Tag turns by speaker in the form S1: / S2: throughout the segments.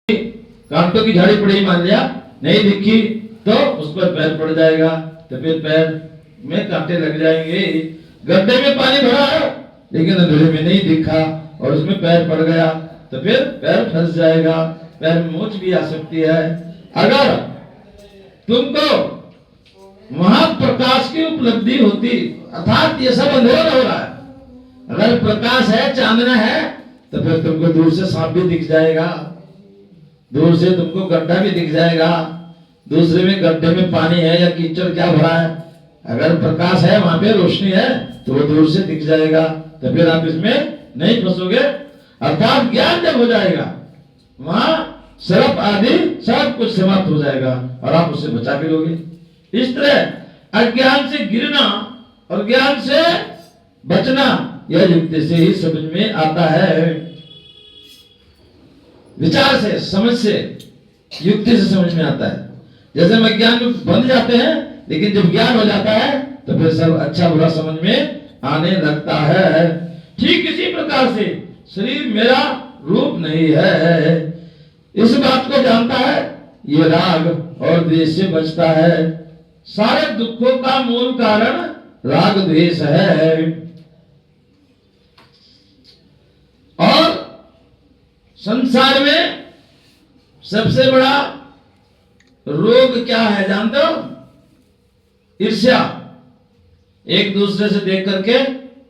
S1: कांटों की झाड़ी पड़ी मान लिया, नहीं दिखी तो उस पर पैर पड़ जाएगा, तो फिर पैर में कांटे लग जाएंगे। गड्ढे में पानी भरा है लेकिन अंधेरे में नहीं दिखा और उसमें पैर पड़ गया तो फिर पैर फंस जाएगा, पैर में मोच भी आ सकती है। अगर तुमको वहां प्रकाश की उपलब्धि होती, अर्थात ये सब अंधेरा हो रहा है, अगर प्रकाश है, चांदना है, तो फिर तुमको दूर से सांप भी दिख जाएगा, दूर से तुमको गड्ढा भी दिख जाएगा, दूसरे में गड्ढे में पानी है या कीचड़ क्या भरा है, अगर प्रकाश है वहां पे रोशनी है तो वो दूर से दिख जाएगा, तो फिर आप इसमें नहीं फंसोगे। अर्थात ज्ञान जब हो जाएगा वहां सर्प आदि सब कुछ समाप्त हो जाएगा और आप उससे बचा भी लोगे। इस तरह अज्ञान से गिरना और ज्ञान से बचना यह युक्ति से ही समझ में आता है, विचार से, समझ से, युक्ति से समझ में आता है। जैसे हम अज्ञान में बंध जाते हैं लेकिन जब ज्ञान हो जाता है तो फिर सब अच्छा बुरा समझ में आने लगता है। ठीक इसी प्रकार से शरीर मेरा रूप नहीं है, इस बात को जानता है, ये राग और द्वेष से बचता है। सारे दुखों का मूल कारण राग द्वेष है। और संसार में सबसे बड़ा रोग क्या है जानते हो? ईर्ष्या, एक दूसरे से देख करके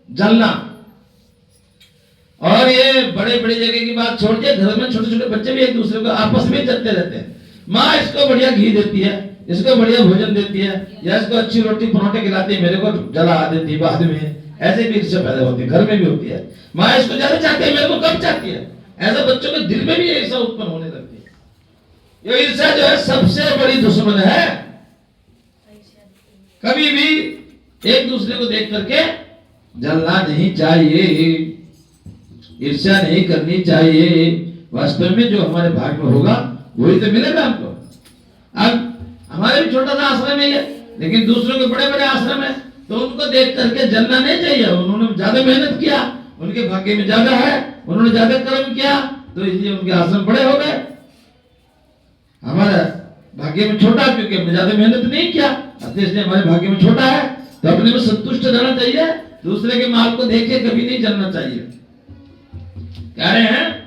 S1: जलना। और ये बड़े बड़ी जगह की बात छोड़ के घर में छोटे छोटे बच्चे भी एक दूसरे को आपस में जलते रहते हैं। माँ इसको बढ़िया घी देती है, इसको बढ़िया भोजन देती है, या इसको अच्छी रोटी परोठे खिलाती है, मेरे को जला देती है बाद में। ऐसे भी ईर्ष्या पैदा होती है, घर में भी होती है। माँ इसको ज्यादा चाहती है, मेरे को कम चाहती है। ऐसा बच्चों के दिल में भी ऐसा उत्पन्न होने लगती है। ये ईर्ष्या जो है सबसे बड़ी दुश्मन है। कभी भी एक दूसरे को देख करके जलना नहीं चाहिए, ईर्ष्या नहीं करनी चाहिए। वास्तव में जो हमारे भाग में होगा वही तो मिलेगा हमको। अब हमारे भी छोटा सा आश्रम है लेकिन दूसरों के बड़े बड़े आश्रम है, तो उनको देख करके जलना नहीं चाहिए। उन्होंने ज्यादा मेहनत किया, उनके भाग्य में ज्यादा है, उन्होंने ज्यादा कर्म किया, तो इसलिए उनके आश्रम बड़े हो गए। हमारा भाग्य में छोटा क्योंकि हमने ज्यादा मेहनत नहीं किया, इसलिए हमारे भाग्य में छोटा है। तो अपने में संतुष्ट रहना चाहिए, दूसरे के माल को देख के कभी नहीं जलना चाहिए। कह रहे हैं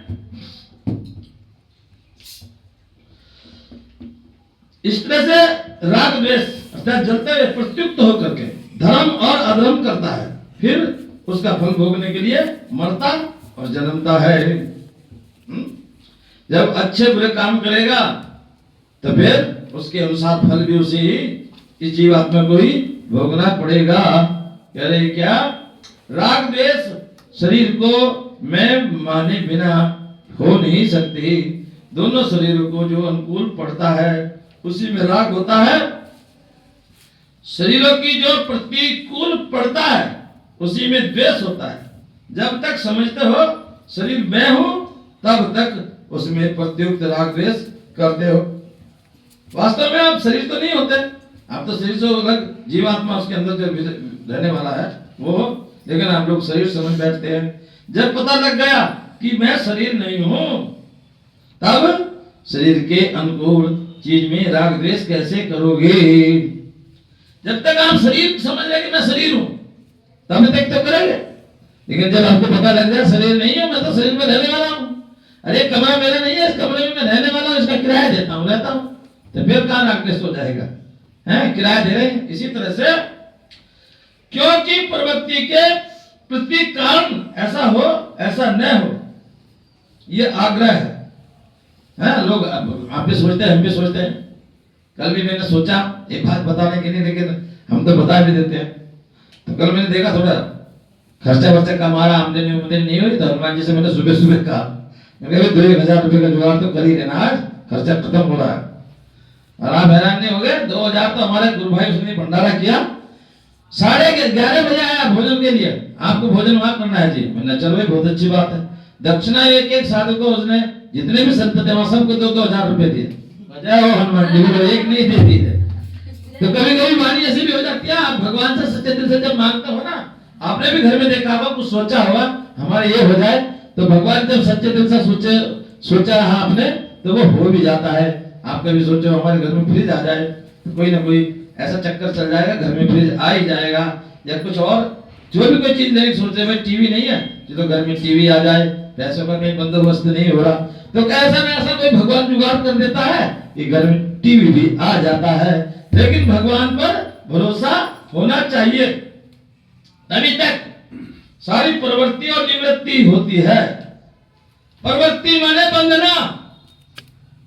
S1: इस तरह से राग द्वेष अर्थात जलते हुए प्रत्युक्त होकर के धर्म और अधर्म करता है, फिर उसका फल भोगने के लिए मरता और जन्मता है। जब अच्छे बुरे काम करेगा तो फिर उसके अनुसार फल भी उसे ही, इस जीवात्मा को ही भोगना पड़ेगा। कह रहे क्या? राग द्वेष शरीर को मैं माने बिना हो नहीं सकती। दोनों शरीरों को जो अनुकूल पड़ता है उसी में राग होता है, शरीरों की जो प्रतिकूल पड़ता है उसी में द्वेष होता है। जब तक समझते हो शरीर मैं हूं तब तक उसमें प्रत्युक्त राग द्वेष करते हो। वास्तव में आप शरीर तो नहीं होते, आप तो शरीर से अलग जीवात्मा, उसके अंदर जो रहने वाला है वो, लेकिन आप लोग शरीर समझ बैठते हैं। जब पता लग गया कि मैं शरीर नहीं हूं तब शरीर के अनुकूल चीज में राग द्वेष कैसे करोगे? जब तक आप शरीर समझ रहे कि मैं शरीर हूं तब तक तो करेंगे, लेकिन जब आपको पता लग जाए शरीर नहीं है, मैं तो शरीर में रहने वाला हूं, अरे कमरा मेरा नहीं है, इस कमरे में मैं रहने वाला हूं, इसका किराया देता हूं, रहता हूं, तो फिर कहां राग द्वेष हो जाएगा? है किराया दे रहे। इसी तरह से क्योंकि प्रवृत्ति के प्रति कारण ऐसा हो ऐसा न हो, ये आग्रह है। लोग आप भी सोचते हैं, हम भी सोचते हैं। कल भी मैंने सोचा एक बात बताने के लिए, लेकिन हम तो बता भी देते हैं। तो कल मैंने देखा थोड़ा खर्चा वर्चा का हमारा आमदनी नहीं हुई, तो हनुमान जी से मैंने सुबह सुबह कहा, मैंने 2,000 रुपए का जुगाड़ तो कर ही लेना, आज खर्चा खत्म हो रहा है। और आप हैरान नहीं हो गए, 2,000 तो हमारे गुरु भाई उसने भंडारा किया, 11:30 बजे आया भोजन के लिए, आपको भोजन वहां करना है जी। मैंने चलो बहुत अच्छी बात है। दक्षिणा एक साधु को उसने जितने भी संत थे वहां सबको 2,000 रुपए दिए। बजाय हो हनुमान जी को एक नहीं देती है। तो कभी कभी वाणी ऐसी भी हो जाती है, आप भगवान से सच्चे दिल से जब मांगते हो ना, आपने भी घर में देखा होगा, कुछ सोचा होगा हमारे ये हो जाए, तो भगवान जब सच्चे दिल से सोचा रहा आपने, तो तो वो हो भी जाता है। आप कभी सोचो हमारे घर में फ्रिज आ जाए तो कोई ना कोई ऐसा चक्कर चल जाएगा, घर में फ्रिज आ ही जाएगा, या कुछ और जो भी कोई चीज नहीं सोचते भाई टीवी नहीं है चलो घर में टीवी आ जाए, पैसों का कहीं बंदोबस्त नहीं हो रहा तो कैसा ना ऐसा कोई भगवान जुगाड़ कर देता है कि घर में टीवी भी आ जाता है। लेकिन भगवान पर भरोसा होना चाहिए, तभी तक सारी प्रवृत्ति और निवृत्ति होती है। प्रवृत्ति माने बंधना,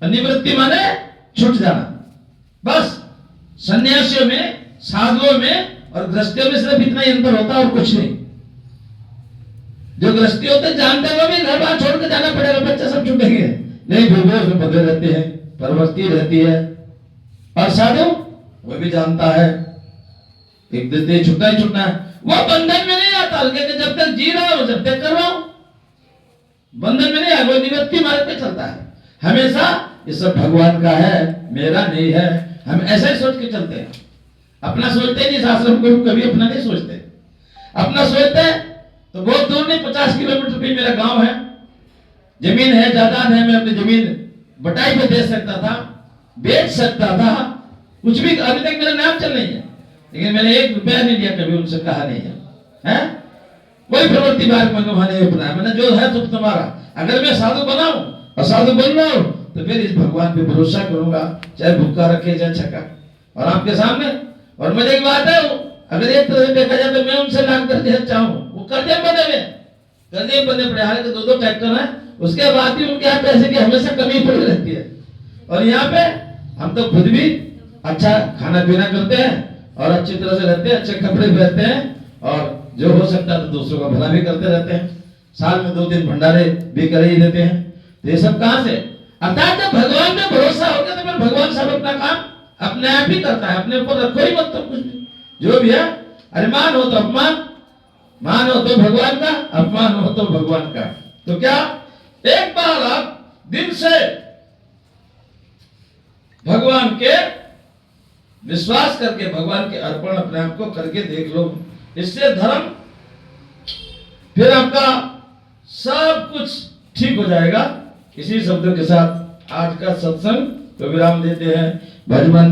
S1: निवृत्ति माने छूट जाना। बस सन्यासियों में, साधुओं में और गृहस्थियों में सिर्फ इतना ही अंतर होता है और कुछ नहीं। जो गृहस्थी होते जानते हुए भी घर बार छोड़ के जाना पड़ेगा, बच्चे सब छूटेंगे, नहीं फिर वो उसमें बदले रहते हैं, प्रवृत्ति रहती है। और साधु वो भी जानता है एक दिन छूटना ही छूटना है, वो बंधन में नहीं आता, क्योंकि जब तक जी रहा हो जब तक कर रहा हो, बंधन में नहीं है, वो निवृत्ति मार्ग पे चलता है। हमेशा ये सब भगवान का है, मेरा नहीं है, हम ऐसा ही सोच के चलते हैं। अपना सोचते नहीं, शास्त्र को कभी अपना नहीं सोचते। अपना सोचते हैं तो बहुत दूर नहीं, 50 किलोमीटर पे मेरा गांव है, जमीन है, जायदाद है, मैं अपनी जमीन बटाई पे दे सकता था, बेच सकता था, कुछ भी। अभी तक मेरा नाम चल नहीं है, लेकिन मैंने 1 रुपया नहीं दिया, कभी उनसे कहा नहीं है, हैं? कोई प्रवृत्ति मार्ग में नहीं अपनाया मैंने, जो है तुम तुम्हारा। अगर मैं साधु बनाऊं और साधु बन रहा हूं तो फिर इस भगवान पे भरोसा करूंगा, चाहे भूखा रखे चाहे छका। और आपके सामने और मजे की बात है, अगर एक तरह से देखा जाए तो मैं उनसे लाख कर्जे चाहूं, वो कर्जे बने पड़े, हालांकि 2 ट्रैक्टर है, उसके बाद भी उनके यहाँ पैसे की हमेशा कमी पड़ी रहती है। और यहाँ पे हम तो खुद भी अच्छा खाना पीना करते हैं और अच्छी तरह से रहते हैं, अच्छे कपड़े पहनते हैं, और जो हो सकता है तो दूसरों का भला भी करते रहते हैं। साल में 2-3 भंडारे भी कर ही देते हैं। तो ये सब कहां से? अर्थात जब भगवान पे भरोसा हो गया तो फिर भगवान सब अपना काम अपने आप ही करता है, अपने ऊपर रखो ही मत तो कुछ भी जो भी है। अरे मान हो तो अपमान, मान हो तो भगवान का, अपमान हो तो भगवान का। तो क्या एक बार आप दिल से भगवान के विश्वास करके, भगवान के अर्पण अपने आप को करके देख लो, इससे धर्म फिर आपका सब कुछ ठीक हो जाएगा। इसी शब्दों के साथ आज का सत्संग को विराम देते हैं। भजमन